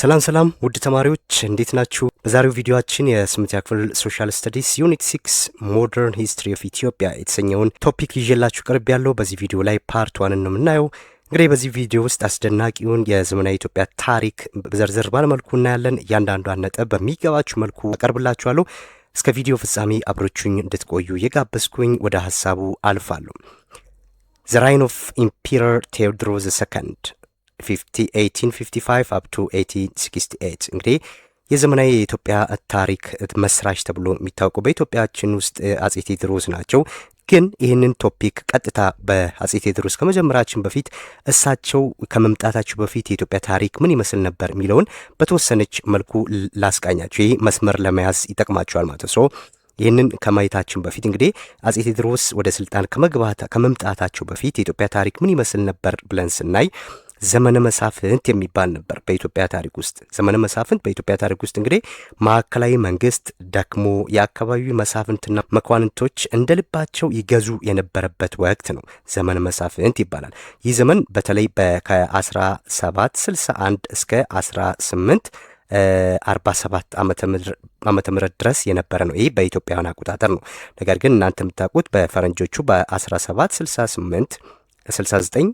ሰላም ውድ ተማሪዎች እንዴት ናችሁ? በዛሬው ቪዲዮአችን የ8ኛ ክፍል ሶሻል ስተዲስ ዩኒት 6 ሞደርን ሂስትሪ ኦፍ ኢትዮጵያ የተሰኘውን ቶፒክ ይዤላችሁ ቀርብ ያለው በዚህ ቪዲዮ ላይ ፓርት 1 ነው የምናየው። እንግዲህ በዚህ ቪዲዮ ውስጥ አስደናቂውን የዘመናዊ ኢትዮጵያ ታሪክ በዝርዝር ባለመልኩ እናያለን። እያንዳንዷን ነጥብ በሚገባችሁ መልኩ አቀርብላችኋለሁ። እስከ ቪዲዮ ፍጻሜ አብራችሁኝ እንድትቆዩ የጋበዝኩኝ ወደ ሐሳቡ አልፋለሁ። The reign of Emperor Theodorus II 1855 up to 1868 እንግዲህ የዘመናዊ የኢትዮጵያ ታሪክ መስራች ተብሎ የሚታወቁ በኢትዮጵያችን ውስጥ አጼ ቴዎድሮስ ናቸው። ግን ይህንን ቶፒክ ቀጥታ በአጼ ቴዎድሮስ ከመጀመራችን በፊት እሳቸው ከመምጣታቸው በፊት የኢትዮጵያ ታሪክ ምን ይመስል ነበር የሚለውን በተወሰነች መልኩ ላስቃኛቸው። ይህ መስመር ለመያዝ ይጠቅማቸዋል ማለት ነው። ይህንን ከማየታችን በፊት እንግዲህ አጼ ቴዎድሮስ ወደ ስልጣን ከመምጣታቸው በፊት የኢትዮጵያ ታሪክ ምን ይመስል ነበር ብለን ስናይ ዘመነ መሳፍንት የሚባል ነበር በኢትዮጵያ ታሪክ ውስጥ። ዘመነ መሳፍንት በኢትዮጵያ ታሪክ ውስጥ እንግዲህ ማዕከላዊ መንግስት ደክሞ የአካባቢው መሳፍንትና መኳንንቶች እንደ ልባቸው ይገዙ የነበረበት ወቅት ነው። ዘመነ መሳፍንት ይባላል። ይህ ዘመን በተለይ ከ1761 እስከ 1847 ዓመተ ምህረት ድረስ የነበረ ነው። ይህ በኢትዮጵያውያን አቆጣጠር ነው። ነገር ግን እናንተ የምታውቁት በፈረንጆቹ በ1768 69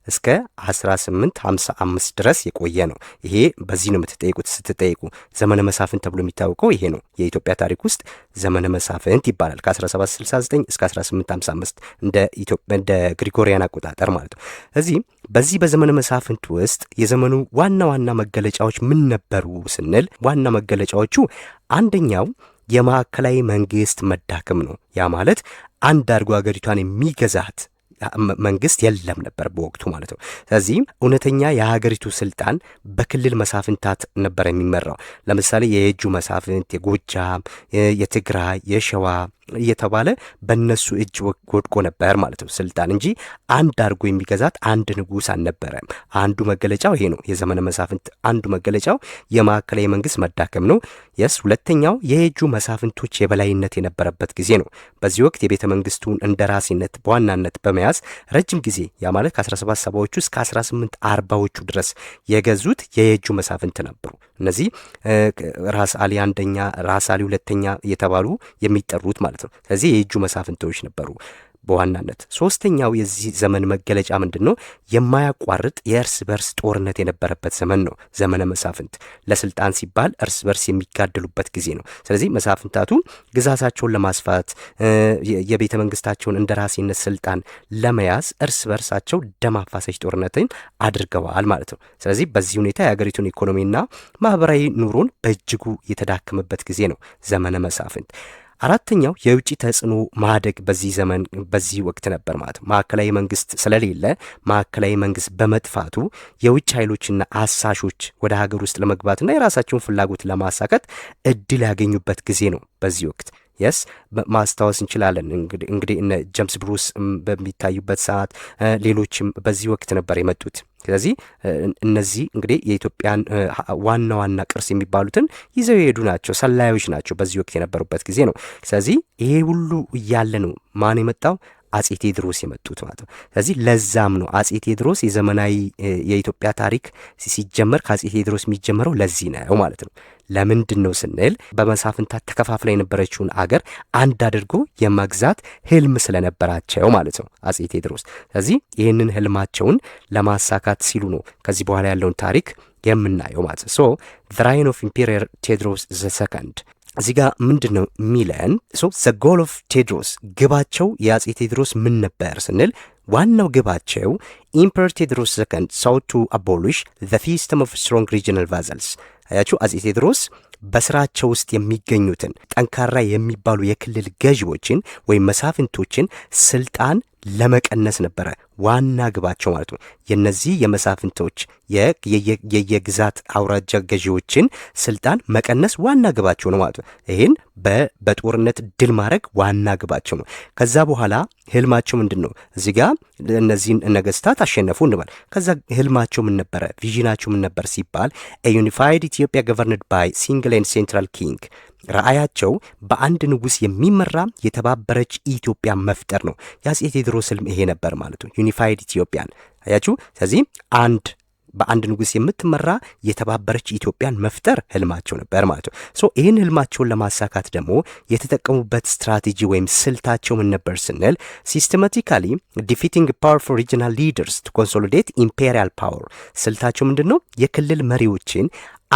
እስከ 1855 ድረስ የቆየ ነው። ይሄ በዚህ ነው የምትጠይቁት ስትጠይቁ። ዘመነ መሳፍንት ተብሎ የሚታወቀው ይሄ ነው። የኢትዮጵያ ታሪክ ውስጥ ዘመነ መሳፍንት ይባላል። ከ1769 እስከ 1855 እንደ ግሪጎሪያን አቆጣጠር ማለት ነው። በዚህ በዘመነ መሳፍንት ውስጥ የዘመኑ ዋና ዋና መገለጫዎች ምን ነበሩ ስንል ዋና መገለጫዎቹ አንደኛው የማዕከላዊ መንግስት መዳከም ነው። ያ ማለት አንድ አድርጎ ሀገሪቷን የሚገዛት መንግስት የለም ነበር በወቅቱ ማለት ነው። ስለዚህ እውነተኛ የሀገሪቱ ስልጣን በክልል መሳፍንታት ነበር የሚመራው። ለምሳሌ የየጁ መሳፍንት፣ የጎጃም፣ የትግራይ፣ የሸዋ እየተባለ በእነሱ እጅ ወድቆ ነበር ማለት ነው ስልጣን እንጂ አንድ አድርጎ የሚገዛት አንድ ንጉስ አልነበረም። አንዱ መገለጫው ይሄ ነው። የዘመነ መሳፍንት አንዱ መገለጫው የማዕከላዊ መንግስት መዳከም ነው። ሁለተኛው የየጁ መሳፍንቶች የበላይነት የነበረበት ጊዜ ነው። በዚህ ወቅት የቤተ መንግስቱን እንደራሴነት በዋናነት በመያዝ ረጅም ጊዜ ያ ማለት ከ1770ዎቹ እስከ 1840ዎቹ ድረስ የገዙት የየጁ መሳፍንት ነበሩ። እነዚህ ራስ አሊ አንደኛ፣ ራስ አሊ ሁለተኛ እየተባሉ የሚጠሩት ማለት ነው። ስለዚህ የየጁ መሳፍንቶች ነበሩ በዋናነት። ሶስተኛው የዚህ ዘመን መገለጫ ምንድን ነው? የማያቋርጥ የእርስ በርስ ጦርነት የነበረበት ዘመን ነው። ዘመነ መሳፍንት ለስልጣን ሲባል እርስ በርስ የሚጋደሉበት ጊዜ ነው። ስለዚህ መሳፍንታቱ ግዛታቸውን ለማስፋት የቤተ መንግስታቸውን እንደራሴነት ስልጣን ለመያዝ እርስ በርሳቸው ደም አፋሳሽ ጦርነትን አድርገዋል ማለት ነው። ስለዚህ በዚህ ሁኔታ የሀገሪቱን ኢኮኖሚና ማህበራዊ ኑሮን በእጅጉ የተዳከመበት ጊዜ ነው ዘመነ መሳፍንት። አራተኛው የውጭ ተጽዕኖ ማደግ በዚህ ወቅት ነበር ማለት ነው። ማዕከላዊ መንግስት ስለሌለ ማዕከላዊ መንግስት በመጥፋቱ የውጭ ኃይሎችና አሳሾች ወደ ሀገር ውስጥ ለመግባትና የራሳቸውን ፍላጎት ለማሳካት እድል ያገኙበት ጊዜ ነው በዚህ ወቅት። ማስታወስ እንችላለን እንግዲህ እነ ጄምስ ብሩስ በሚታዩበት ሰዓት ሌሎችም በዚህ ወቅት ነበር የመጡት። ስለዚህ እነዚህ እንግዲህ የኢትዮጵያን ዋና ዋና ቅርስ የሚባሉትን ይዘው የሄዱ ናቸው፣ ሰላዮች ናቸው። በዚህ ወቅት የነበሩበት ጊዜ ነው። ስለዚህ ይሄ ሁሉ እያለ ነው ማን የመጣው? አጼ ቴዎድሮስ የመጡት ማለት ነው። ስለዚህ ለዛም ነው አጼ ቴዎድሮስ የዘመናዊ የኢትዮጵያ ታሪክ ሲጀመር ከአጼ ቴዎድሮስ የሚጀመረው ለዚህ ነው ማለት ነው። ለምንድን ነው ስንል በመሳፍንታት ተከፋፍላ የነበረችውን አገር አንድ አድርጎ የመግዛት ህልም ስለነበራቸው ማለት ነው አጼ ቴዎድሮስ። ስለዚህ ይህንን ህልማቸውን ለማሳካት ሲሉ ነው ከዚህ በኋላ ያለውን ታሪክ የምናየው ማለት ነው። the reign of Emperor Theodorus II እዚህ ጋር ምንድን ነው የሚለን? the goal of ቴዎድሮስ ግባቸው የአጼ ቴዎድሮስ ምን ነበር ስንል ዋናው ግባቸው Emperor Theodorus II sought to abolish the system of strong regional vassals። አያችሁ አጼ ቴዎድሮስ በስራቸው ውስጥ የሚገኙትን ጠንካራ የሚባሉ የክልል ገዢዎችን ወይም መሳፍንቶችን ስልጣን ለመቀነስ ነበረ ዋና ግባቸው ማለት ነው። የነዚህ የመሳፍንቶች የግዛት አውራጃ ገዢዎችን ስልጣን መቀነስ ዋና ግባቸው ነው ማለት ነው። ይህን በጦርነት ድል ማድረግ ዋና ግባቸው ነው። ከዛ በኋላ ህልማቸው ምንድን ነው? እዚህ ጋር እነዚህን ነገስታት አሸነፉ እንባል። ከዛ ህልማቸው ምን ነበረ? ቪዥናቸው ምን ነበር ሲባል ዩኒፋይድ ኢትዮጵያ ገቨርንድ ባይ ሲንግል ኤንድ ሴንትራል ኪንግ ራእያቸው በአንድ ንጉስ የሚመራ የተባበረች ኢትዮጵያ መፍጠር ነው። የአጼ ቴዎድሮስ ህልም ይሄ ነበር ማለት ነው። ዩኒፋይድ ኢትዮጵያን አያችሁ። ስለዚህ አንድ በአንድ ንጉስ የምትመራ የተባበረች ኢትዮጵያን መፍጠር ህልማቸው ነበር ማለት ነው። ሶ ይህን ህልማቸውን ለማሳካት ደግሞ የተጠቀሙበት ስትራቴጂ ወይም ስልታቸው ምን ነበር ስንል ሲስተማቲካሊ ዲፊቲንግ ፓወርፉል ሪጂናል ሊደርስ ቱ ኮንሶሊዴት ኢምፔሪያል ፓወር። ስልታቸው ምንድን ነው? የክልል መሪዎችን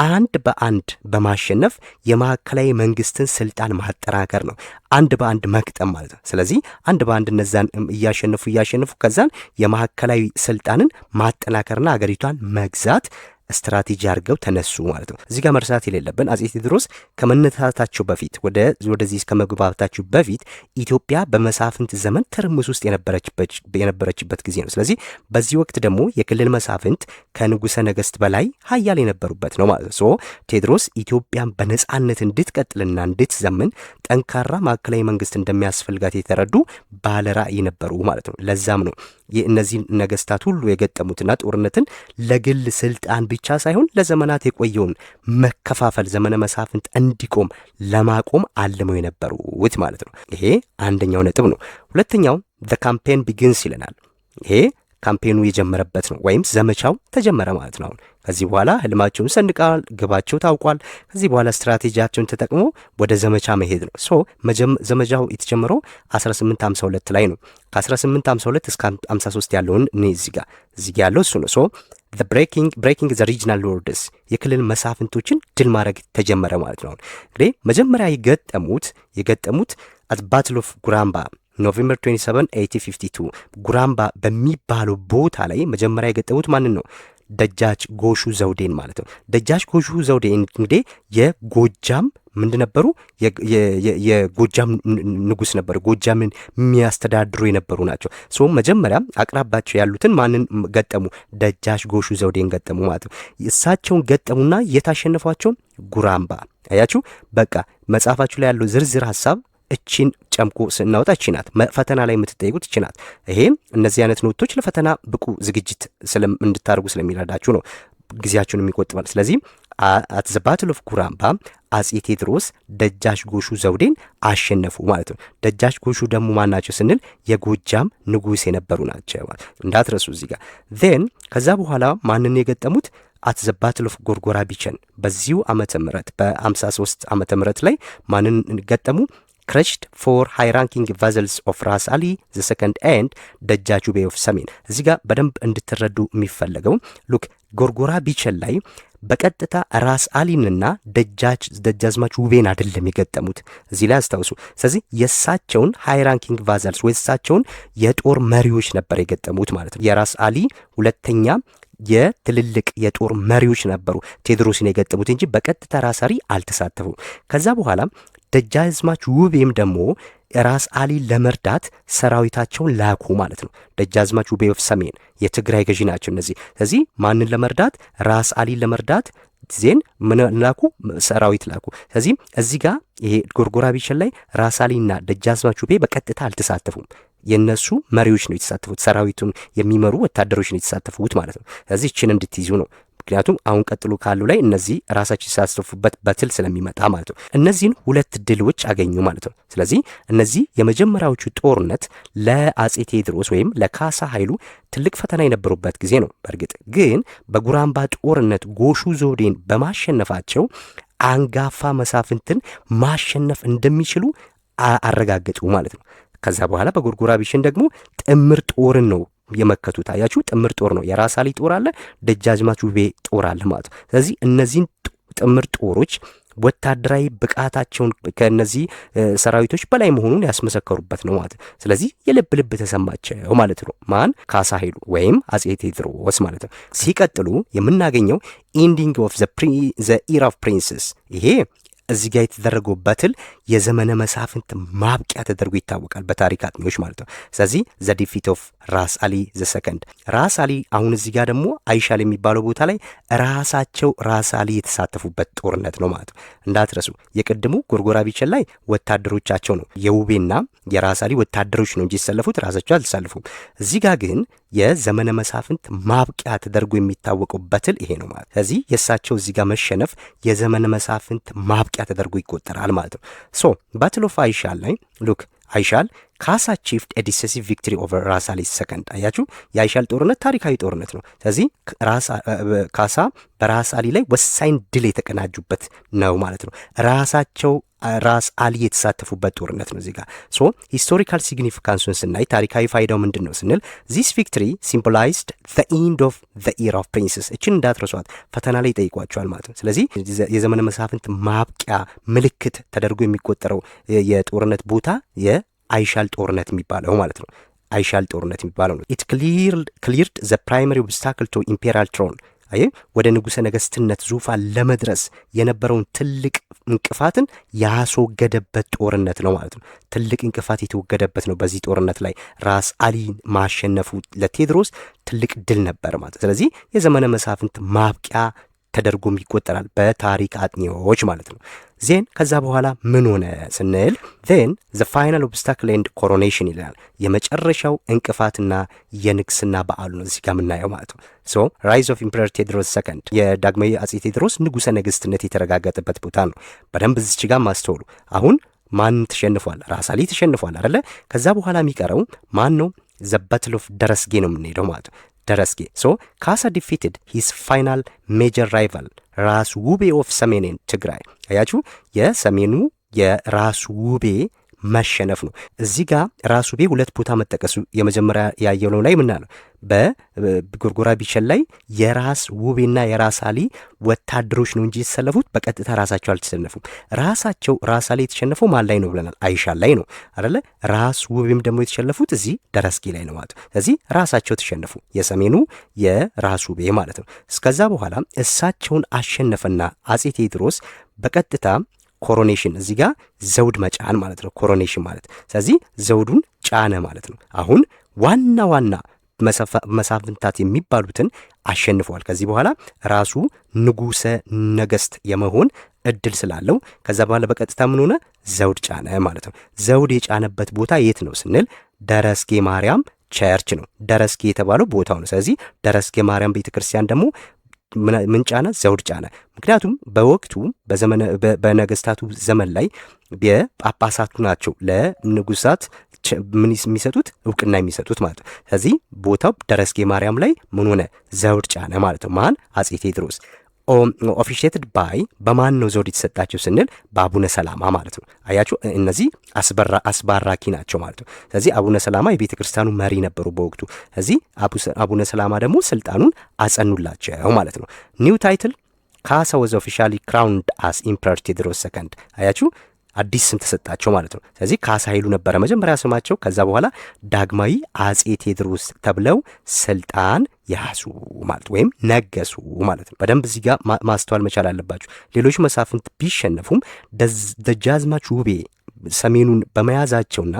አንድ በአንድ በማሸነፍ የማዕከላዊ መንግስትን ስልጣን ማጠናከር ነው። አንድ በአንድ መቅጠም ማለት ነው። ስለዚህ አንድ በአንድ እነዛን እያሸነፉ ከዛን የማዕከላዊ ስልጣንን ማጠናከርና ሀገሪቷን መግዛት ስትራቴጂ አድርገው ተነሱ ማለት ነው። እዚህ ጋር መርሳት የሌለብን አጼ ቴዎድሮስ ከመነሳታቸው በፊት ወደዚህ ከመግባታቸው በፊት ኢትዮጵያ በመሳፍንት ዘመን ትርምስ ውስጥ የነበረችበት ጊዜ ነው። ስለዚህ በዚህ ወቅት ደግሞ የክልል መሳፍንት ከንጉሰ ነገስት በላይ ሀያል የነበሩበት ነው ማለት ነው። ሶ ቴዎድሮስ ኢትዮጵያን በነጻነት እንድትቀጥልና እንድትዘምን ጠንካራ ማዕከላዊ መንግስት እንደሚያስፈልጋት የተረዱ ባለራዕይ ነበሩ ማለት ነው። ለዛም ነው የእነዚህ ነገስታት ሁሉ የገጠሙትና ጦርነትን ለግል ስልጣን ብቻ ሳይሆን ለዘመናት የቆየውን መከፋፈል ዘመነ መሳፍንት እንዲቆም ለማቆም አልመው የነበሩት ማለት ነው። ይሄ አንደኛው ነጥብ ነው። ሁለተኛው the campaign begins ይለናል። ይሄ ካምፔኑ የጀመረበት ነው ወይም ዘመቻው ተጀመረ ማለት ነው። ከዚህ በኋላ ህልማቸውን ሰንቀዋል፣ ግባቸው ታውቋል። ከዚህ በኋላ ስትራቴጂያቸውን ተጠቅሞ ወደ ዘመቻ መሄድ ነው። ሶ ዘመቻው የተጀመረው 1852 ላይ ነው። ከ1852 እስከ 53 ያለውን እዚህ ጋር ያለው እሱ ነው። ሶ the breaking the regional lords የክልል መሳፍንቶችን ድል ማድረግ ተጀመረ ማለት ነው። እንግዲህ መጀመሪያ የገጠሙት at battle of ጉራምባ ኖቬምበር 27 1852 ጉራምባ በሚባለው ቦታ ላይ መጀመሪያ የገጠሙት ማንን ነው? ደጃች ጎሹ ዘውዴን ማለት ነው። ደጃች ጎሹ ዘውዴ እንግዲህ የጎጃም ነበሩ? የጎጃም ንጉስ ነበሩ። ጎጃምን የሚያስተዳድሩ የነበሩ ናቸው። ሶ መጀመሪያ አቅራባቸው ያሉትን ማንን ገጠሙ? ደጃች ጎሹ ዘውዴን ገጠሙ ማለት ነው። እሳቸውን ገጠሙና የታሸነፏቸው ጉራምባ። አያችሁ፣ በቃ መጽሐፋችሁ ላይ ያለው ዝርዝር ሐሳብ እቺን ጨምቆ ስናወጣ እቺ ናት። ፈተና ላይ የምትጠይቁት እቺ ናት። ይሄም እነዚህ አይነት ኖቶች ለፈተና ብቁ ዝግጅት እንድታደርጉ ስለሚረዳችሁ ነው፣ ጊዜያችሁን የሚቆጥባል። ስለዚህ at the battle of ጉራምባ አጼ ቴዎድሮስ ደጃች ጎሹ ዘውዴን አሸነፉ ማለት ነው። ደጃች ጎሹ ደግሞ ማናቸው ስንል የጎጃም ንጉስ የነበሩ ናቸው ማለት እንዳትረሱ እዚህ ጋር። then ከዛ በኋላ ማንን የገጠሙት? at the battle of ጎርጎራ ቢቸን በዚሁ ዓመተ ምህረት በ53 ዓመተ ምህረት ላይ ማንን ገጠሙ? crushed for high ranking vassals of ራስ አሊ the second and ደጃች ውቤ of ሰሜን። እዚህ ጋር በደንብ እንድትረዱ የሚፈለገው ሉክ ጎርጎራ ቢቸን ላይ በቀጥታ ራስ አሊንና ደጃዝማች ውቤን አይደለም የገጠሙት። እዚህ ላይ አስታውሱ። ስለዚህ የሳቸውን ሃይ ራንኪንግ ቫዛልስ ወይ የሳቸውን የጦር መሪዎች ነበር የገጠሙት ማለት ነው። የራስ አሊ ሁለተኛ የትልልቅ የጦር መሪዎች ነበሩ ቴዎድሮስን የገጠሙት እንጂ በቀጥታ ራስ አሊ አልተሳተፉም። ከዛ በኋላ ደጃዝማች ውቤም ደግሞ ራስ አሊ ለመርዳት ሰራዊታቸውን ላኩ ማለት ነው። ደጃዝማች ውቤ ኦፍ ሰሜን የትግራይ ገዢ ናቸው እነዚህ። ስለዚህ ማንን ለመርዳት? ራስ አሊ ለመርዳት ዜን ምን ላኩ? ሰራዊት ላኩ። ስለዚህ እዚህ ጋር ይሄ ጎርጎራ ቢቸን ላይ ራስ አሊና ደጃዝማች ውቤ በቀጥታ አልተሳተፉም። የነሱ መሪዎች ነው የተሳተፉት፣ ሰራዊቱን የሚመሩ ወታደሮች ነው የተሳተፉት ማለት ነው። ስለዚህ እቺን እንድትይዙ ነው። ምክንያቱም አሁን ቀጥሎ ካሉ ላይ እነዚህ ራሳቸው የተሳተፉበት በትል ስለሚመጣ ማለት ነው። እነዚህን ሁለት ድሎች አገኙ ማለት ነው። ስለዚህ እነዚህ የመጀመሪያዎቹ ጦርነት ለአጼ ቴዎድሮስ ወይም ለካሳ ኃይሉ ትልቅ ፈተና የነበሩበት ጊዜ ነው። በእርግጥ ግን በጉራምባ ጦርነት ጎሹ ዘውዴን በማሸነፋቸው አንጋፋ መሳፍንትን ማሸነፍ እንደሚችሉ አረጋገጡ ማለት ነው። ከዛ በኋላ በጎርጎራ ቢቸን ደግሞ ጥምር ጦርን ነው የመከቱት። አያችሁ፣ ጥምር ጦር ነው። የራስ አሊ ጦር አለ፣ ደጃዝማች ውቤ ጦር አለ ማለት ነው። ስለዚህ እነዚህን ጥምር ጦሮች ወታደራዊ ብቃታቸውን ከነዚህ ሰራዊቶች በላይ መሆኑን ያስመሰከሩበት ነው ማለት ነው። ስለዚህ የልብ ልብ ተሰማቸው ማለት ነው። ማን? ካሳ ኃይሉ ወይም አጼ ቴዎድሮስ ማለት ነው። ሲቀጥሉ የምናገኘው ኢንዲንግ ኦፍ ዘ ኢራ ኦፍ ፕሪንስስ ይሄ እዚህ ጋር የተደረገው ባትል የዘመነ መሳፍንት ማብቂያ ተደርጎ ይታወቃል በታሪክ አጥኚዎች ማለት ነው። ስለዚህ ዘ ዲፊት ኦፍ ራስ አሊ ዘ ሰከንድ ራስ አሊ አሁን እዚህ ጋር ደግሞ አይሻል የሚባለው ቦታ ላይ ራሳቸው ራስ አሊ የተሳተፉበት ጦርነት ነው ማለት ነው። እንዳትረሱ የቅድሙ ጎርጎራ ቢቸን ላይ ወታደሮቻቸው ነው የውቤና የራስ አሊ ወታደሮች ነው እንጂ የተሰለፉት ራሳቸው አልተሰለፉም። እዚህ ጋር ግን የዘመነ መሳፍንት ማብቂያ ተደርጎ የሚታወቀው ባትል ይሄ ነው ማለት። ስለዚህ የእሳቸው እዚህ ጋር መሸነፍ የዘመነ መሳፍንት ማብቂያ ተደርጎ ይቆጠራል ማለት ነው። ሶ ባትል ኦፍ አይሻል ላይ ሉክ አይሻል ካሳ achieved a decisive victory over ራስ አሊ ሰከንድ። አያችሁ የአይሻል ጦርነት ታሪካዊ ጦርነት ነው። ስለዚህ ካሳ በራስ አሊ ላይ ወሳኝ ድል የተቀናጁበት ነው ማለት ነው። ራሳቸው ራስ አሊ የተሳተፉበት ጦርነት ነው እዚህ ጋር። ሶ ሂስቶሪካል ሲግኒፊካንሱን ስናይ ታሪካዊ ፋይዳው ምንድን ነው ስንል ዚስ ቪክትሪ ሲምቦላይዝድ ዘ ኢንድ ኦፍ ዘ ኢራ ኦፍ ፕሪንስስ። እችን እንዳትረሷት ፈተና ላይ ይጠይቋቸዋል ማለት ነው። ስለዚህ የዘመነ መሳፍንት ማብቂያ ምልክት ተደርጎ የሚቆጠረው የጦርነት ቦታ የአይሻል ጦርነት የሚባለው ማለት ነው። አይሻል ጦርነት የሚባለው ነው። ኢት ክሊርድ ዘ ፕራይመሪ ኦብስታክል ቱ ኢምፔሪያል ትሮን። ወደ ንጉሠ ነገሥትነት ዙፋን ለመድረስ የነበረውን ትልቅ እንቅፋትን ያስወገደበት ጦርነት ነው ማለት ነው። ትልቅ እንቅፋት የተወገደበት ነው። በዚህ ጦርነት ላይ ራስ አሊን ማሸነፉ ለቴዎድሮስ ትልቅ ድል ነበር ማለት ነው። ስለዚህ የዘመነ መሳፍንት ማብቂያ ተደርጎም ይቆጠራል በታሪክ አጥኚዎች ማለት ነው። ዜን ከዛ በኋላ ምን ሆነ ስንል ዜን ዘ ፋይናል ኦብስታክል ኤንድ ኮሮኔሽን ይላል። የመጨረሻው እንቅፋትና የንግስና በዓሉ ነው እዚህ ጋር የምናየው ማለት ነው። ሶ ራይዝ ኦፍ ኢምፐረር ቴዎድሮስ ሰከንድ የዳግማዊ አጼ ቴዎድሮስ ንጉሠ ነገሥትነት የተረጋገጠበት ቦታ ነው። በደንብ እዚች ጋር ማስተውሉ። አሁን ማን ተሸንፏል? ራስ አሊ ተሸንፏል አይደለ? ከዛ በኋላ የሚቀረው ማን ነው? ዘ ባትል ኦፍ ደረስጌ ነው የምንሄደው ማለት ነው። ደረስጌ ሶ ካሳ ዲፊትድ ሂስ ፋይናል ሜጀር ራይቫል ራስ ውቤ ኦፍ ሰሜንን ትግራይ። አያችሁ የሰሜኑ የራስ ውቤ መሸነፍ ነው። እዚህ ጋር ራስ ውቤ ሁለት ቦታ መጠቀሱ የመጀመሪያ ያየነው ላይ ምናለው በጎርጎራ ቢቸን ላይ የራስ ውቤና የራስ አሊ ወታደሮች ነው እንጂ የተሰለፉት በቀጥታ ራሳቸው አልተሸነፉም። ራስ አሊ የተሸነፈው ማን ላይ ነው ብለናል? አይሻል ላይ ነው አይደለ? ራስ ውቤም ደግሞ የተሸነፉት እዚህ ደረስጌ ላይ ነው ማለት ነው። እዚህ ራሳቸው ተሸነፉ፣ የሰሜኑ የራስ ውቤ ማለት ነው። እስከዛ በኋላ እሳቸውን አሸነፈና አጼ ቴዎድሮስ በቀጥታ ኮሮኔሽን እዚህ ጋር ዘውድ መጫን ማለት ነው። ኮሮኔሽን ማለት ስለዚህ ዘውዱን ጫነ ማለት ነው። አሁን ዋና መሳፍንታት የሚባሉትን አሸንፈዋል። ከዚህ በኋላ ራሱ ንጉሠ ነገሥት የመሆን እድል ስላለው ከዛ በኋላ በቀጥታ ምን ሆነ? ዘውድ ጫነ ማለት ነው። ዘውድ የጫነበት ቦታ የት ነው ስንል ደረስጌ ማርያም ቸርች ነው። ደረስጌ የተባለው ቦታው ነው። ስለዚህ ደረስጌ ማርያም ቤተክርስቲያን ደግሞ ምን ጫነ? ዘውድ ጫነ። ምክንያቱም በወቅቱ በነገስታቱ ዘመን ላይ የጳጳሳቱ ናቸው ለንጉሳት ምን የሚሰጡት እውቅና የሚሰጡት ማለት ነው። ስለዚህ ቦታው ደረስጌ ማርያም ላይ ምን ሆነ? ዘውድ ጫነ ማለት ነው። ማን? አጼ ቴዎድሮስ። ኦፊሼትድ ባይ በማን ነው ዘውድ የተሰጣቸው ስንል በአቡነ ሰላማ ማለት ነው። አያችሁ እነዚህ አስባራኪ ናቸው ማለት ነው። ስለዚህ አቡነ ሰላማ የቤተ ክርስቲያኑ መሪ ነበሩ በወቅቱ። ስለዚህ አቡነ ሰላማ ደግሞ ስልጣኑን አጸኑላቸው ማለት ነው። ኒው ታይትል ካሳ ወዝ ኦፊሻሊ ክራውንድ አስ ኢምፐረር ቴዎድሮስ ሰከንድ። አያችሁ አዲስ ስም ተሰጣቸው ማለት ነው። ስለዚህ ካሳ ኃይሉ ነበረ መጀመሪያ ስማቸው። ከዛ በኋላ ዳግማዊ አጼ ቴዎድሮስ ተብለው ስልጣን ያዙ ማለት ወይም ነገሱ ማለት ነው። በደንብ እዚህ ጋር ማስተዋል መቻል አለባችሁ። ሌሎች መሳፍንት ቢሸነፉም ደጃዝማች ውቤ ሰሜኑን በመያዛቸውና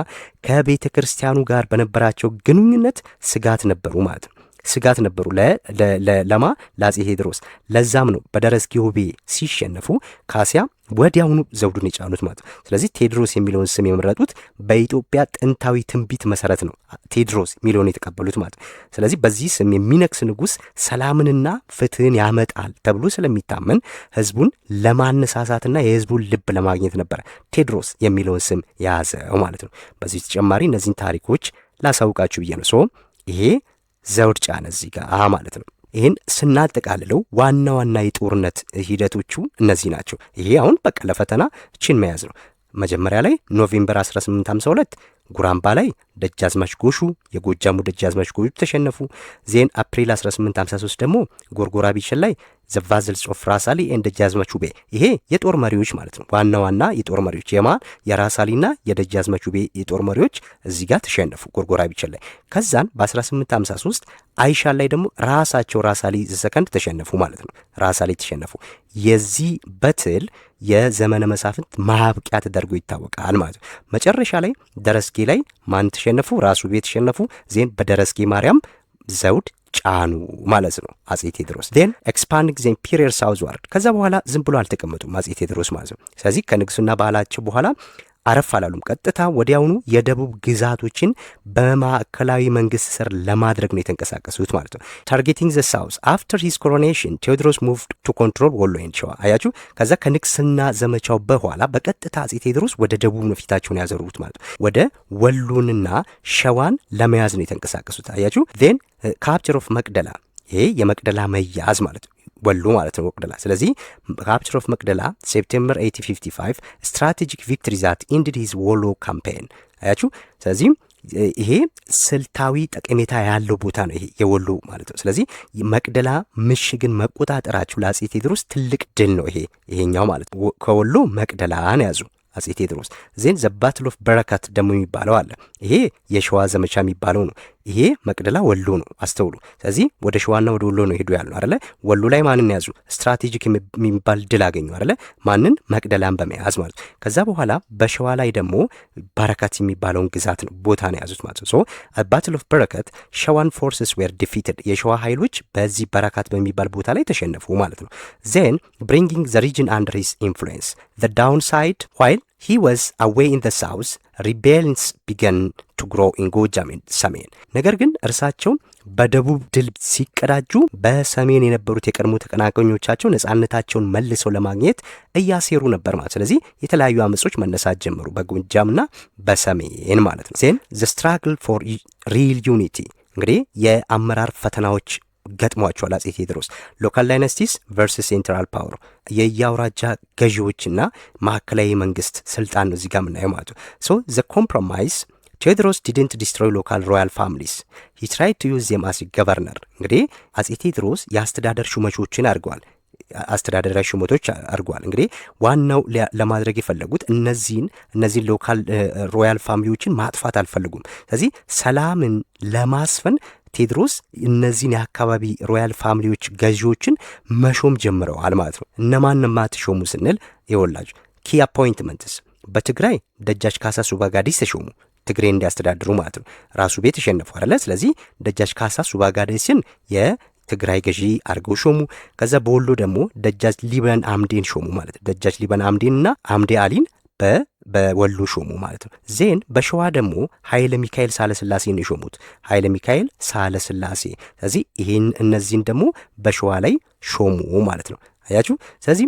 ከቤተ ክርስቲያኑ ጋር በነበራቸው ግንኙነት ስጋት ነበሩ ማለት ነው። ስጋት ነበሩ ለማ ለአጼ ቴዎድሮስ። ለዛም ነው በደረስጌ ውቤ ሲሸነፉ ካሲያ ወዲያውኑ ዘውዱን የጫኑት ማለት ነው። ስለዚህ ቴዎድሮስ የሚለውን ስም የመረጡት በኢትዮጵያ ጥንታዊ ትንቢት መሰረት ነው ቴዎድሮስ የሚለውን የተቀበሉት ማለት ነው። ስለዚህ በዚህ ስም የሚነግስ ንጉሥ ሰላምንና ፍትህን ያመጣል ተብሎ ስለሚታመን ህዝቡን ለማነሳሳትና የህዝቡን ልብ ለማግኘት ነበረ ቴዎድሮስ የሚለውን ስም የያዘው ማለት ነው። በዚህ ተጨማሪ እነዚህን ታሪኮች ላሳውቃችሁ ብዬ ነው። ሶ ይሄ ዘውድ ጫነ እዚህ ጋር ማለት ነው። ይህን ስናጠቃልለው ዋና የጦርነት ሂደቶቹ እነዚህ ናቸው። ይሄ አሁን በቃ ለፈተና እችን መያዝ ነው። መጀመሪያ ላይ ኖቬምበር 1852 ጉራምባ ላይ ደጃዝማች ጎሹ የጎጃሙ ደጃዝማች ጎሹ ተሸነፉ። ዜን አፕሪል 1853 ደግሞ ጎርጎራ ቢቸን ላይ ዘቫዝልስ ኦፍ ራስ አሊ ኤንድ ደጃዝማች ውቤ። ይሄ የጦር መሪዎች ማለት ነው። ዋና የጦር መሪዎች የራስ አሊና የደጃዝማች ውቤ የጦር መሪዎች እዚህ ጋር ተሸነፉ ጎርጎራ ቢቸን ላይ። ከዛን በ1853 አይሻል ላይ ደግሞ ራሳቸው ራስ አሊ ሰከንድ ተሸነፉ ማለት ነው። ራስ አሊ ተሸነፉ። የዚህ በትል የዘመነ መሳፍንት ማብቂያ ተደርጎ ይታወቃል ማለት ነው። መጨረሻ ላይ ደረስጌ ላይ ማን ተሸነፉ? ራሱ ውቤ ተሸነፉ። ዜን በደረስጌ ማርያም ዘውድ ጫኑ ማለት ነው አጼ ቴዎድሮስ። ዜን ኤክስፓንዲንግ ዘ ኢምፔሪየር ሳውዝዋርድ። ከዛ በኋላ ዝም ብሎ አልተቀመጡም አጼ ቴዎድሮስ ማለት ነው። ስለዚህ ከንግስና ባህላቸው በኋላ አረፍ አላሉም። ቀጥታ ወዲያውኑ የደቡብ ግዛቶችን በማዕከላዊ መንግስት ስር ለማድረግ ነው የተንቀሳቀሱት ማለት ነው። ታርጌቲንግ ዘ ሳውዝ አፍተር ሂዝ ኮሮኔሽን ቴዎድሮስ ሙቭድ ቱ ኮንትሮል ወሎ ኤንድ ሸዋ። አያችሁ፣ ከዛ ከንግስና ዘመቻው በኋላ በቀጥታ አጼ ቴዎድሮስ ወደ ደቡብ ነው ፊታቸውን ያዘሩት ማለት ነው። ወደ ወሎንና ሸዋን ለመያዝ ነው የተንቀሳቀሱት። አያችሁ ዜን ካፕቸር ኦፍ መቅደላ፣ ይሄ የመቅደላ መያዝ ማለት ነው፣ ወሎ ማለት ነው መቅደላ። ስለዚህ ካፕቸር ኦፍ መቅደላ ሴፕቴምበር 1855 ስትራቴጂክ ቪክትሪ ዛት ኢንድድ ሂዝ ወሎ ካምፔን። አያችሁ፣ ስለዚህ ይሄ ስልታዊ ጠቀሜታ ያለው ቦታ ነው ይሄ የወሎ ማለት ነው። ስለዚህ መቅደላ ምሽግን መቆጣጠራቸው ለአጼ ቴዎድሮስ ትልቅ ድል ነው ይሄኛው ማለት ነው። ከወሎ መቅደላን ያዙ አጼ ቴዎድሮስ። ዜን ዘ ባትል ኦፍ በረከት ደግሞ የሚባለው አለ። ይሄ የሸዋ ዘመቻ የሚባለው ነው። ይሄ መቅደላ ወሎ ነው፣ አስተውሉ። ስለዚህ ወደ ሸዋና ወደ ወሎ ነው ሄዱ ያሉ አይደለ። ወሎ ላይ ማንን ያዙ? ስትራቴጂክ የሚባል ድል አገኙ አይደለ። ማንን? መቅደላን በመያዝ ማለት ነው። ከዛ በኋላ በሸዋ ላይ ደግሞ በረከት የሚባለውን ግዛት ነው ቦታ ነው ያዙት ማለት ነው። ሶ ባትል ኦፍ በረከት ሸዋን ፎርስስ ዌር ዲፊትድ፣ የሸዋ ኃይሎች በዚህ በረከት በሚባል ቦታ ላይ ተሸነፉ ማለት ነው። ዜን ብሪንጊንግ ዘ ሪጅን አንደር ሂዝ ኢንፍሉዌንስ ዘ ዳውን ሳይድ ዋይል he was away in the south rebellions began to grow in ጎጃም ሰሜን። ነገር ግን እርሳቸው በደቡብ ድል ሲቀዳጁ በሰሜን የነበሩት የቀድሞ ተቀናቃኞቻቸው ነጻነታቸውን መልሰው ለማግኘት እያሴሩ ነበር ማለት። ስለዚህ የተለያዩ አመጾች መነሳት ጀመሩ በጎጃምና በሰሜን ማለት ነው። ዜን the struggle for real unity፣ እንግዲህ የአመራር ፈተናዎች ገጥሟቸዋል አጼ ቴዎድሮስ። ሎካል ዳይናስቲስ ቨርሰስ ሴንትራል ፓወር፣ የየአውራጃ ገዢዎችና ማዕከላዊ መንግስት ስልጣን ነው እዚህ ጋር የምናየው ማለት ነው። ሶ ዘ ኮምፕሮማይዝ ቴዎድሮስ ዲድንት ዲስትሮይ ሎካል ሮያል ፋሚሊስ ሂ ትራይድ ቱ ዩዝ ዜም አስ ገቨርነር። እንግዲህ አጼ ቴዎድሮስ የአስተዳደር ሹመቶችን አድርገዋል፣ አስተዳደራዊ ሹመቶች አድርገዋል። እንግዲህ ዋናው ለማድረግ የፈለጉት እነዚህን ሎካል ሮያል ፋሚሊዎችን ማጥፋት አልፈልጉም። ስለዚህ ሰላምን ለማስፈን ቴዎድሮስ እነዚህን የአካባቢ ሮያል ፋሚሊዎች ገዢዎችን መሾም ጀምረዋል ማለት ነው። እነማን ማትሾሙ ስንል የወላጅ ኪ አፖይንትመንትስ፣ በትግራይ ደጃች ካሳ ሱባጋዲስ ተሾሙ፣ ትግሬ እንዲያስተዳድሩ ማለት ነው። ራሱ ቤት ተሸነፉ አይደለ። ስለዚህ ደጃች ካሳ ሱባጋዲስን የትግራይ ገዢ አድርገው ሾሙ። ከዛ በወሎ ደግሞ ደጃች ሊበን አምዴን ሾሙ ማለት ነው። ደጃች ሊበን አምዴንና አምዴ አሊን በወሎ ሾሙ ማለት ነው። ዜን በሸዋ ደግሞ ኃይለ ሚካኤል ሳለስላሴን የሾሙት፣ ኃይለ ሚካኤል ሳለስላሴ። ስለዚህ እነዚህን ደግሞ በሸዋ ላይ ሾሙ ማለት ነው። አያችሁ። ስለዚህ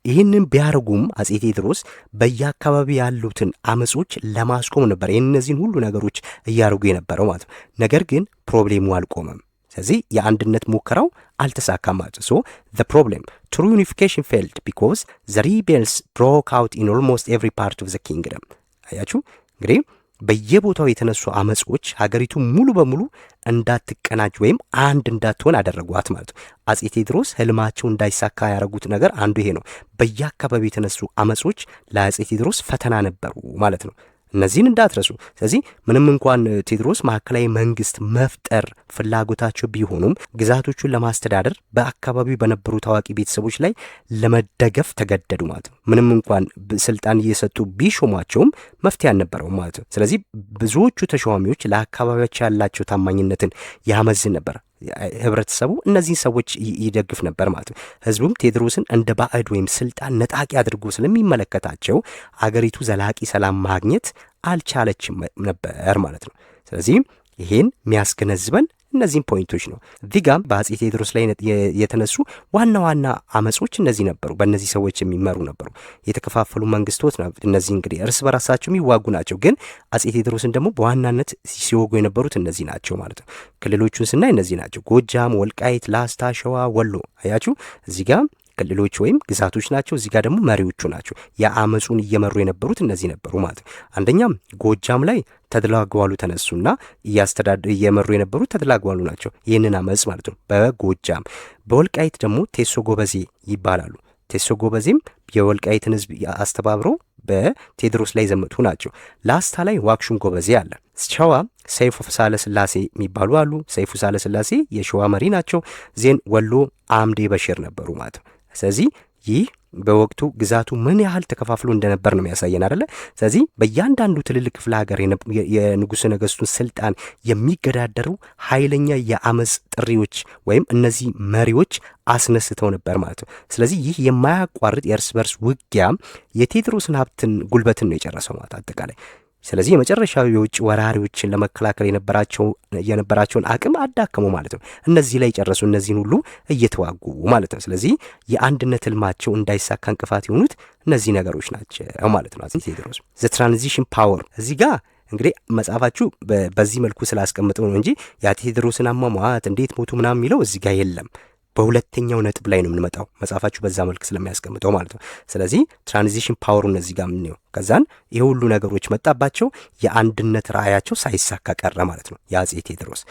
ይህንን ቢያርጉም አጼ ቴዎድሮስ በየአካባቢ ያሉትን አመጾች ለማስቆም ነበር እነዚህን ሁሉ ነገሮች እያደረጉ የነበረው ማለት ነው። ነገር ግን ፕሮብሌሙ አልቆመም። ስለዚህ የአንድነት ሙከራው አልተሳካም ማለት ነው። ሶ the problem true unification failed because the rebels broke out in almost every part of the kingdom። አያችሁ እንግዲህ በየቦታው የተነሱ አመጾች ሀገሪቱ ሙሉ በሙሉ እንዳትቀናጅ ወይም አንድ እንዳትሆን አደረጓት ማለት ነው። አጼ ቴዎድሮስ ህልማቸው እንዳይሳካ ያደረጉት ነገር አንዱ ይሄ ነው። በየአካባቢው የተነሱ አመጾች ለአጼ ቴዎድሮስ ፈተና ነበሩ ማለት ነው። እነዚህን እንዳትረሱ። ስለዚህ ምንም እንኳን ቴዎድሮስ ማዕከላዊ መንግስት መፍጠር ፍላጎታቸው ቢሆኑም ግዛቶቹን ለማስተዳደር በአካባቢው በነበሩ ታዋቂ ቤተሰቦች ላይ ለመደገፍ ተገደዱ ማለት ነው። ምንም እንኳን ስልጣን እየሰጡ ቢሾሟቸውም መፍትሄ አልነበረውም ማለት ነው። ስለዚህ ብዙዎቹ ተሿሚዎች ለአካባቢያቸው ያላቸው ታማኝነትን ያመዝን ነበር። ህብረተሰቡ እነዚህን ሰዎች ይደግፍ ነበር ማለት ነው። ህዝቡም ቴዎድሮስን እንደ ባዕድ ወይም ስልጣን ነጣቂ አድርጎ ስለሚመለከታቸው አገሪቱ ዘላቂ ሰላም ማግኘት አልቻለችም ነበር ማለት ነው። ስለዚህ ይሄን የሚያስገነዝበን እነዚህን ፖይንቶች ነው። እዚህ ጋር በአጼ ቴዎድሮስ ላይ የተነሱ ዋና ዋና አመጾች እነዚህ ነበሩ። በእነዚህ ሰዎች የሚመሩ ነበሩ። የተከፋፈሉ መንግስቶች ነው እነዚህ። እንግዲህ እርስ በራሳቸው የሚዋጉ ናቸው። ግን አጼ ቴዎድሮስን ደግሞ በዋናነት ሲወጉ የነበሩት እነዚህ ናቸው ማለት ነው። ክልሎቹን ስናይ እነዚህ ናቸው። ጎጃም፣ ወልቃይት፣ ላስታ፣ ሸዋ፣ ወሎ። አያችሁ እዚህ ጋር ክልሎች ወይም ግዛቶች ናቸው። እዚህ ጋር ደግሞ መሪዎቹ ናቸው። የአመጹን እየመሩ የነበሩት እነዚህ ነበሩ ማለት ነው። አንደኛም ጎጃም ላይ ተድላጓሉ ተነሱና እየመሩ የነበሩት ተድላጓሉ ናቸው። ይህንን አመጽ ማለት ነው በጎጃም። በወልቃይት ደግሞ ቴሶ ጎበዜ ይባላሉ። ቴሶ ጎበዜም የወልቃይትን ህዝብ አስተባብረው በቴዎድሮስ ላይ ዘመቱ ናቸው። ላስታ ላይ ዋክሹም ጎበዜ አለ። ሸዋ ሰይፉ ሳለስላሴ የሚባሉ አሉ። ሰይፉ ሳለስላሴ የሸዋ መሪ ናቸው። ዜን ወሎ አምዴ በሽር ነበሩ ማለት ነው። ስለዚህ ይህ በወቅቱ ግዛቱ ምን ያህል ተከፋፍሎ እንደነበር ነው የሚያሳየን አይደለ? ስለዚህ በእያንዳንዱ ትልልቅ ክፍለ ሀገር የንጉሠ ነገሥቱን ስልጣን የሚገዳደሩ ኃይለኛ የአመፅ ጥሪዎች ወይም እነዚህ መሪዎች አስነስተው ነበር ማለት ነው። ስለዚህ ይህ የማያቋርጥ የእርስ በርስ ውጊያ የቴዎድሮስን ሀብትን ጉልበትን ነው የጨረሰው ማለት አጠቃላይ። ስለዚህ የመጨረሻው የውጭ ወራሪዎችን ለመከላከል የነበራቸውን አቅም አዳከሙ ማለት ነው። እነዚህ ላይ ጨረሱ፣ እነዚህን ሁሉ እየተዋጉ ማለት ነው። ስለዚህ የአንድነት ህልማቸው እንዳይሳካ እንቅፋት የሆኑት እነዚህ ነገሮች ናቸው ማለት ነው። ቴዎድሮስ ዘ ትራንዚሽን ፓወር እዚህ ጋር እንግዲህ መጽሐፋችሁ በዚህ መልኩ ስላስቀምጠው ነው እንጂ የቴዎድሮስን አሟሟት እንዴት ሞቱ ምናምን የሚለው እዚህ ጋር የለም። በሁለተኛው ነጥብ ላይ ነው የምንመጣው መጽሐፋችሁ በዛ መልክ ስለሚያስቀምጠው ማለት ነው። ስለዚህ ትራንዚሽን ፓወሩን እዚህ ጋር ምን ነው ከዛን ይሄ ሁሉ ነገሮች መጣባቸው፣ የአንድነት ራእያቸው ሳይሳካ ቀረ ማለት ነው የአጼ ቴዎድሮስ።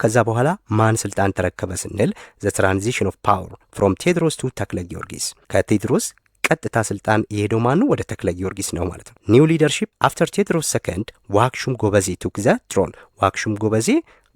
ከዛ በኋላ ማን ስልጣን ተረከበ ስንል ዘ ትራንዚሽን ኦፍ ፓወር ፍሮም ቴዎድሮስ ቱ ተክለ ጊዮርጊስ፣ ከቴዎድሮስ ቀጥታ ስልጣን የሄደው ማን ወደ ተክለ ጊዮርጊስ ነው ማለት ነው። ኒው ሊደርሺፕ አፍተር ቴዎድሮስ ሰከንድ ዋክሹም ጎበዜ ቱክ ዘ ትሮን። ዋክሹም ጎበዜ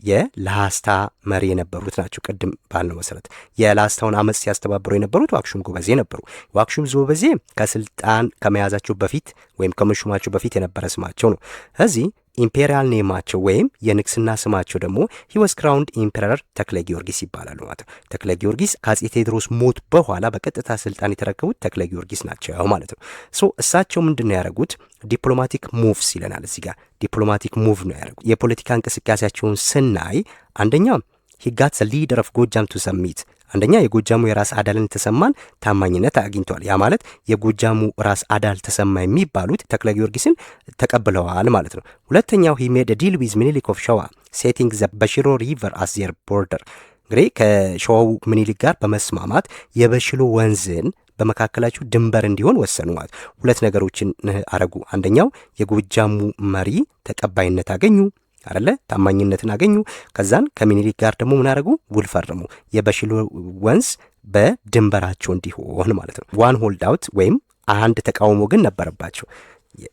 የላስታ መሪ የነበሩት ናቸው። ቅድም ባልነው መሰረት የላስታውን አመፅ ሲያስተባብሩ የነበሩት ዋክሹም ጎበዜ ነበሩ። ዋክሹም ጎበዜ ከስልጣን ከመያዛቸው በፊት ወይም ከመሾማቸው በፊት የነበረ ስማቸው ነው። እዚህ ኢምፔሪያል ኔማቸው ወይም የንግስና ስማቸው ደግሞ ሂወስ ክራውንድ ኢምፔረር ተክለ ጊዮርጊስ ይባላሉ ማለት ነው። ተክለ ጊዮርጊስ ከአጼ ቴዎድሮስ ሞት በኋላ በቀጥታ ስልጣን የተረከቡት ተክለ ጊዮርጊስ ናቸው ማለት ነው። እሳቸው ምንድን ነው ያደረጉት? ዲፕሎማቲክ ሙቭስ ይለናል እዚህ ጋር። ዲፕሎማቲክ ሙቭ ነው ያደረጉት። የፖለቲካ እንቅስቃሴያቸውን ስናይ አንደኛ ሂጋት ሊደር ኦፍ ጎጃም ቱ ሰሚት፣ አንደኛ የጎጃሙ የራስ አዳልን ተሰማን ታማኝነት አግኝቷል። ያ ማለት የጎጃሙ ራስ አዳል ተሰማ የሚባሉት ተክለ ጊዮርጊስን ተቀብለዋል ማለት ነው። ሁለተኛው ሂ ሜድ ዲል ዊዝ ሚኒሊክ ኦፍ ሸዋ ሴቲንግ ዘ በሽሎ ሪቨር አስ ዜር ቦርደር። እንግዲህ ከሸዋው ምኒልክ ጋር በመስማማት የበሽሎ ወንዝን በመካከላቸው ድንበር እንዲሆን ወሰኑ ማለት። ሁለት ነገሮችን አረጉ። አንደኛው የጎጃሙ መሪ ተቀባይነት አገኙ አይደለ? ታማኝነትን አገኙ። ከዛን ከሚኒሊክ ጋር ደግሞ ምን አረጉ? ውል ፈረሙ። የበሽሎ ወንዝ በድንበራቸው እንዲሆን ማለት ነው። ዋን ሆልድ አውት ወይም አንድ ተቃውሞ ግን ነበረባቸው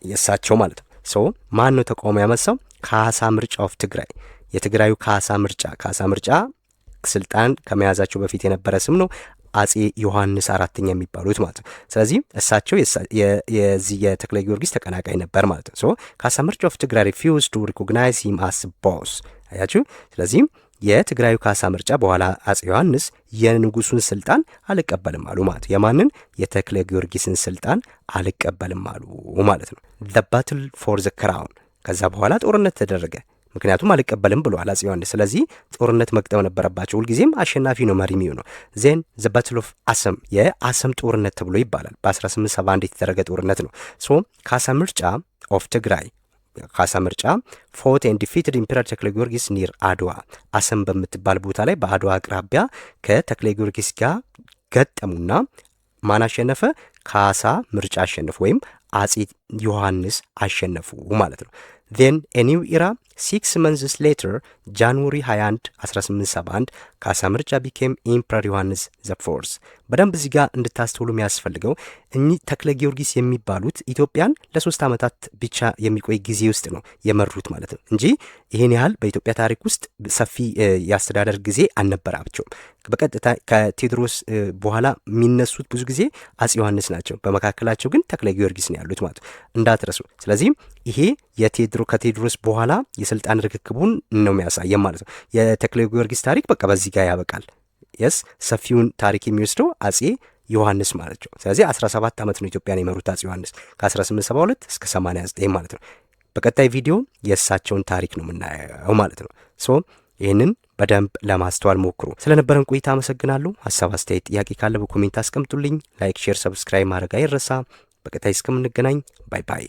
የእሳቸው ማለት ነው። ማን ነው ተቃውሞ ያመሳው? ካሳ ምርጫ ኦፍ ትግራይ፣ የትግራዩ ካሳ ምርጫ ስልጣን ከመያዛቸው በፊት የነበረ ስም ነው። አጼ ዮሐንስ አራተኛ የሚባሉት ማለት ነው። ስለዚህ እሳቸው የዚህ የተክለ ጊዮርጊስ ተቀናቃይ ነበር ማለት ነው። ካሳ ምርጫ ኦፍ ትግራይ ሪፊውዝ ቱ ሪኮግናይዝ ሂም አስ ቦስ አያችሁ። ስለዚህም የትግራዩ ካሳ ምርጫ በኋላ አጼ ዮሐንስ የንጉሱን ስልጣን አልቀበልም አሉ ማለት ነው። የማንን? የተክለ ጊዮርጊስን ስልጣን አልቀበልም አሉ ማለት ነው። ዘ ባትል ፎር ዘ ክራውን። ከዛ በኋላ ጦርነት ተደረገ። ምክንያቱም አልቀበልም ብሏል አጼ ዮሐንስ። ስለዚህ ጦርነት መቅጠም ነበረባቸው። ሁልጊዜም አሸናፊ ነው መሪ የሚሆነው። ዜን ዘ ባትል ኦፍ አሰም፣ የአሰም ጦርነት ተብሎ ይባላል። በ1871 የተደረገ ጦርነት ነው። ካሳ ምርጫ ኦፍ ትግራይ፣ ካሳ ምርጫ ፎት ኤንድ ዲፊትድ ኢምፔረር ተክለ ጊዮርጊስ ኒር አድዋ፣ አሰም በምትባል ቦታ ላይ በአድዋ አቅራቢያ ከተክለ ጊዮርጊስ ጋር ገጠሙና ማን አሸነፈ? ካሳ ምርጫ አሸነፉ ወይም አጼ ዮሐንስ አሸነፉ ማለት ነው። ዜን ኤ ኒው ኢራ 6 months later ጃንዋሪ 21 1871 ካሳ ምርጫ ቢኬም ኢምፐረር ዮሐንስ ዘ ፎርስ። በደንብ እዚህ ጋር እንድታስተውሉ የሚያስፈልገው እኚህ ተክለ ጊዮርጊስ የሚባሉት ኢትዮጵያን ለ3 ዓመታት ብቻ የሚቆይ ጊዜ ውስጥ ነው የመሩት ማለት ነው እንጂ ይህን ያህል በኢትዮጵያ ታሪክ ውስጥ ሰፊ የአስተዳደር ጊዜ አልነበራቸውም። በቀጥታ ከቴዎድሮስ በኋላ የሚነሱት ብዙ ጊዜ አጼ ዮሐንስ ናቸው። በመካከላቸው ግን ተክለ ጊዮርጊስ ነው ያሉት ማለት እንዳትረሱ። ስለዚህ ይሄ ከቴዎድሮስ በኋላ የስልጣን ርክክቡን ነው የሚያሳየን ማለት ነው። የተክለ ጊዮርጊስ ታሪክ በቃ በዚህ ጋር ያበቃል። ሰፊውን ታሪክ የሚወስደው አጼ ዮሐንስ ማለት ነው። ስለዚህ 17 ዓመት ነው ኢትዮጵያን የመሩት አጼ ዮሐንስ ከ1872 እስከ 89 ማለት ነው። በቀጣይ ቪዲዮ የእሳቸውን ታሪክ ነው የምናየው ማለት ነው። ይህንን በደንብ ለማስተዋል ሞክሩ። ስለነበረን ቆይታ አመሰግናለሁ። ሀሳብ፣ አስተያየት፣ ጥያቄ ካለ በኮሜንት አስቀምጡልኝ። ላይክ፣ ሼር፣ ሰብስክራይብ ማድረግ አይረሳ። በቀጣይ እስከምንገናኝ ባይ ባይ።